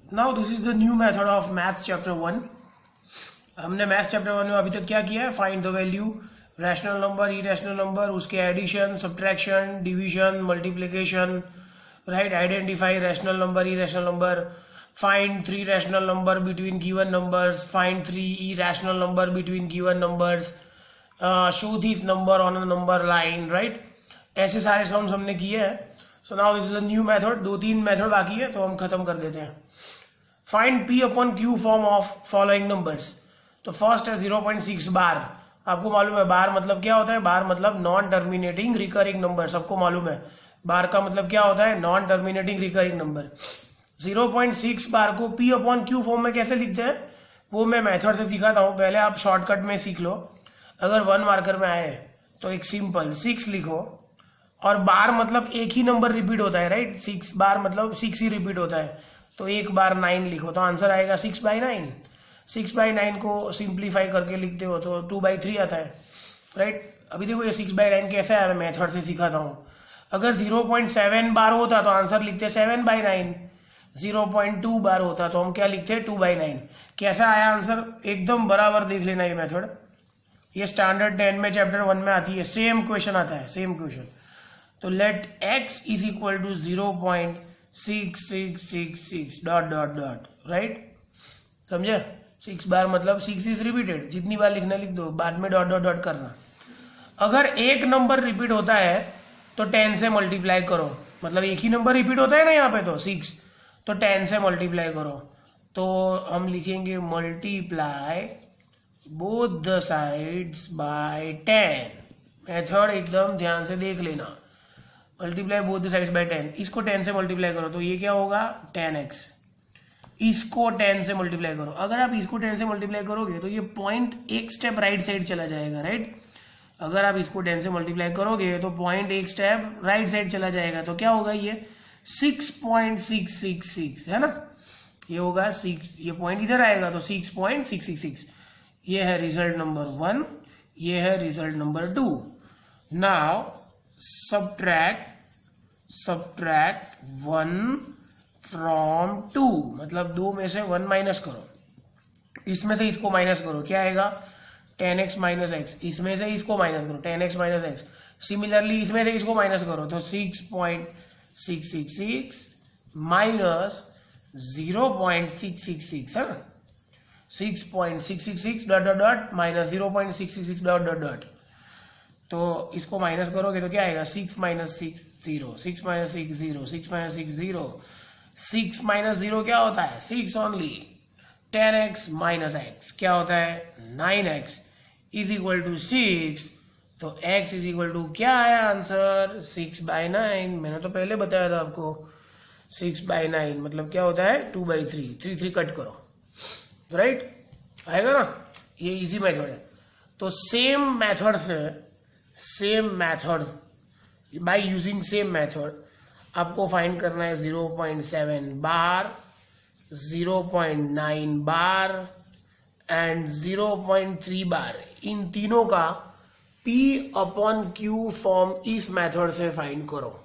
Now this is the new method of maths chapter 1। हमने maths chapter 1 में अभी तक क्या किया है? Find the value, rational number, irrational number, उसके addition, subtraction, division, multiplication, right, identify rational number, irrational number, find 3 rational number between given numbers, find 3 irrational number between given numbers, show this number on a number line, right. ऐसे सारे songs हमने किए हैं। So now this is a new method. 2-3 method बाकी है तो हम खत्म कर देते हैं। Find P upon Q form of following numbers. तो फर्स्ट है 0.6 बार। आपको मालूम है बार मतलब क्या होता है? बार मतलब नॉन टर्मिनेटिंग रिकरिंग नंबर, सबको मालूम है बार का मतलब क्या होता है? Non terminating recurring number. 0.6 बार को P अपॉन Q फॉर्म में कैसे लिखते हैं वो मैं मेथड से सिखाता हूँ, पहले आप शॉर्टकट में सीख लो। अगर 1 मार्कर में आए तो एक सिंपल 6 लिखो, और बार मतलब एक ही नंबर रिपीट होता है, राइट। 6 बार मतलब 6 ही रिपीट होता है, तो एक बार 9 लिखो तो आंसर आएगा 6/9। 6/9 को सिंप्लीफाई करके लिखते हो तो 2/3 आता है, राइट। अभी देखो ये 6/9 कैसा है, मैं मेथड से सिखाता हूँ। अगर 0.7 बार होता तो आंसर लिखते 7/9। 0.2 बार होता तो हम क्या लिखते 2/9। कैसा आया आंसर? एकदम बराबर देख लेना ये मेथड। ये स्टैंडर्ड 10 में चैप्टर 1 में आती है, सेम क्वेश्चन आता है, सेम क्वेश्चन। तो let x is equal to 0.6666 dot dot dot, right. समझे? 6 बार मतलब 6 इज रिपीटेड, जितनी बार लिखना लिख दो, बाद में डॉट डॉट डॉट करना। अगर एक नंबर रिपीट होता है तो 10 से मल्टीप्लाई करो, मतलब एक ही नंबर रिपीट होता है ना यहाँ पे, तो 6, तो 10 से मल्टीप्लाई करो। तो हम लिखेंगे multiply both the sides by 10। Method एकदम ध्यान से देख लेना। Multiply both the sides by 10, इसको 10 से मल्टीप्लाई करो तो ये क्या होगा 10x। इसको 10 से मल्टीप्लाई करो, अगर आप इसको 10 से मल्टीप्लाई करोगे तो ये पॉइंट एक स्टेप राइट साइड चला जाएगा, राइट। अगर आप इसको 10 से मल्टीप्लाई करोगे तो पॉइंट एक स्टेप राइट साइड चला जाएगा, तो क्या होगा ये 6.666 है ना। ये होगा 6, ये पॉइंट इधर आएगा तो 6.666। ये है रिजल्ट नंबर 1, ये है result number 2। Now subtract 1 from 2, मतलब 2 में से 1 माइनस करो, इसमें से इसको माइनस करो, क्या आएगा 10x माइनस एक्स। इसमें से इसको माइनस करो 10x माइनस एक्स। सिमिलरली इसमें से इसको माइनस करो तो 6.666 माइनस 0.666 है ना। 6.666 dot dot dot minus 0.666 dot dot dot. तो इसको माइनस करोगे तो क्या आएगा 6 माइनस 6 0, 6 माइनस 6 0, 6 माइनस 6 0, 6 माइनस 0 क्या होता है 6 ओनली। 10x माइनस x क्या होता है 9x इज इक्वल टू 6। तो x इज इक्वल टू क्या आया आंसर 6/9। मैंने तो पहले बताया था आपको 6/9 मतलब क्या होता है 2/3। 3 कट करो, राइट, आएगा ना। ये इजी मेथड है। तो same method by using same method आपको फाइंड करना है 0.7 बार, 0.9 बार एंड 0.3 बार। इन तीनों का P अपॉन Q फॉर्म इस मेथड से फाइंड करो।